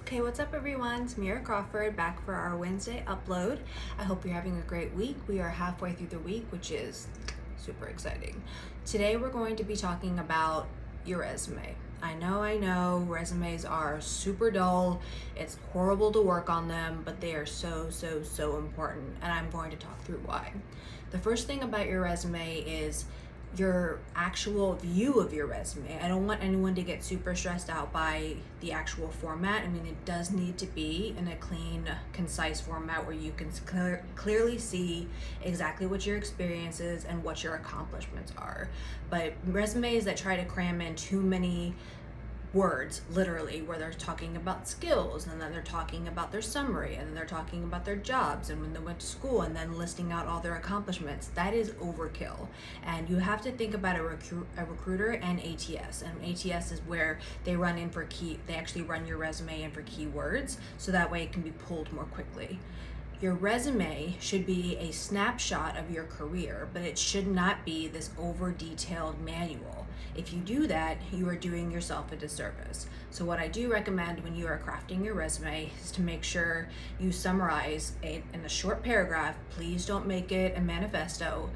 Okay, what's up everyone? It's Mira Crawford back for our Wednesday upload. I hope you're having a great week. We are halfway through the week, which is super exciting. Today we're going to be talking about your resume. I know, resumes are super dull. It's horrible to work on them, but they are so important, and I'm going to talk through why. The first thing about your resume is your actual view of your resume. I don't want anyone to get super stressed out by the actual format. I mean, it does need to be in a clean, concise format where you can clearly see exactly what your experience is and what your accomplishments are. But resumes that try to cram in too many words, literally, where they're talking about skills and then they're talking about their summary and then they're talking about their jobs and when they went to school and then listing out all their accomplishments, that is overkill. And you have to think about a recruiter and ATS. And ATS is where they actually run your resume in for keywords, so that way it can be pulled more quickly. Your resume should be a snapshot of your career, but it should not be this over-detailed manual. If you do that, you are doing yourself a disservice. So what I do recommend when you are crafting your resume is to make sure you summarize it in a short paragraph. Please don't make it a manifesto,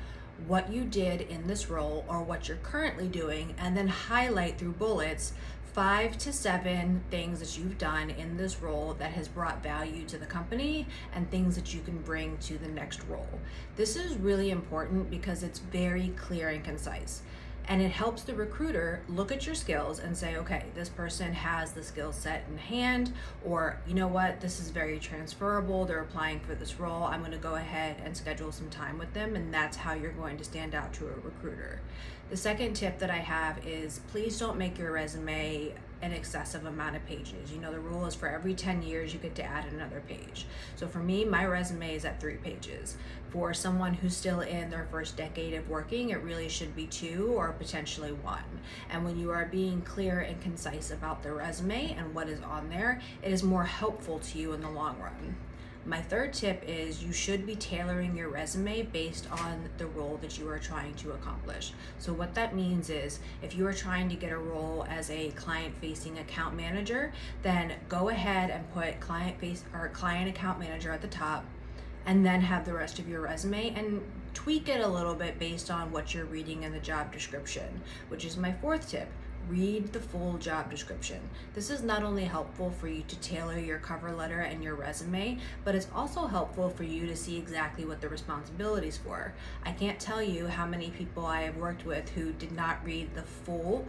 what you did in this role or what you're currently doing, and then highlight through bullets 5 to 7 things that you've done in this role that has brought value to the company and things that you can bring to the next role. This is really important because it's very clear and concise. And it helps the recruiter look at your skills and say, okay, this person has the skill set in hand, or you know what, this is very transferable. They're applying for this role. I'm going to go ahead and schedule some time with them. And that's how you're going to stand out to a recruiter. The second tip that I have is please don't make your resume an excessive amount of pages. You know, the rule is for every 10 years you get to add another page. So for me, my resume is at 3 pages. For someone who's still in their first decade of working, it really should be 2 or potentially 1. And when you are being clear and concise about the resume and what is on there, it is more helpful to you in the long run. My third tip is you should be tailoring your resume based on the role that you are trying to accomplish. So what that means is if you are trying to get a role as a client-facing account manager, then go ahead and put client account manager at the top, and then have the rest of your resume and tweak it a little bit based on what you're reading in the job description, which is my fourth tip. Read the full job description. This is not only helpful for you to tailor your cover letter and your resume, but it's also helpful for you to see exactly what the responsibilities were. I can't tell you how many people I have worked with who did not read the full,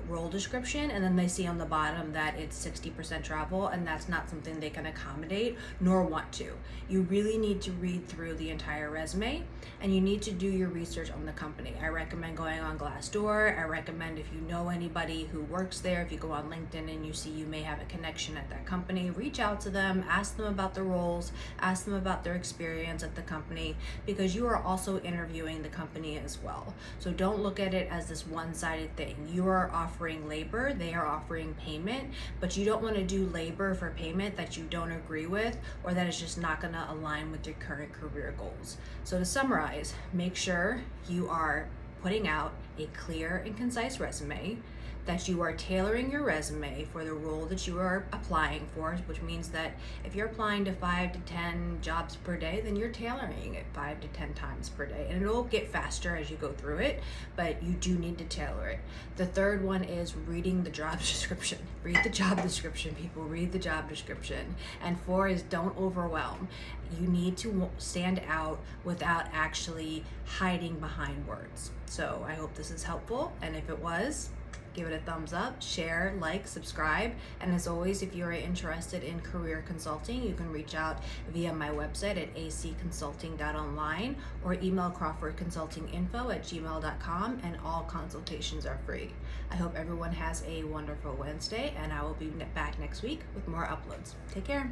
role description, and then they see on the bottom that it's 60% travel, and that's not something they can accommodate nor want to. You really need to read through the entire resume, and you need to do your research on the company. I recommend going on Glassdoor. I recommend if you know anybody who works there, if you go on LinkedIn and you see you may have a connection at that company, reach out to them, ask them about the roles, ask them about their experience at the company, because you are also interviewing the company as well. So don't look at it as this one-sided thing. You are offering labor, they are offering payment, but you don't want to do labor for payment that you don't agree with or that is just not going to align with your current career goals. So to summarize, make sure you are putting out a clear and concise resume, that you are tailoring your resume for the role that you are applying for, which means that if you're applying to 5 to 10 jobs per day, then you're tailoring it 5 to 10 times per day. And it'll get faster as you go through it, but you do need to tailor it. The third one is reading the job description. Read the job description, people. Read the job description. And 4 is don't overwhelm. You need to stand out without actually hiding behind words. So I hope this is helpful, and if it was, give it a thumbs up, share, like, subscribe. And as always, if you're interested in career consulting, you can reach out via my website at acconsulting.online or email crawfordconsultinginfo@gmail.com, and all consultations are free. I hope everyone has a wonderful Wednesday, and I will be back next week with more uploads. Take care.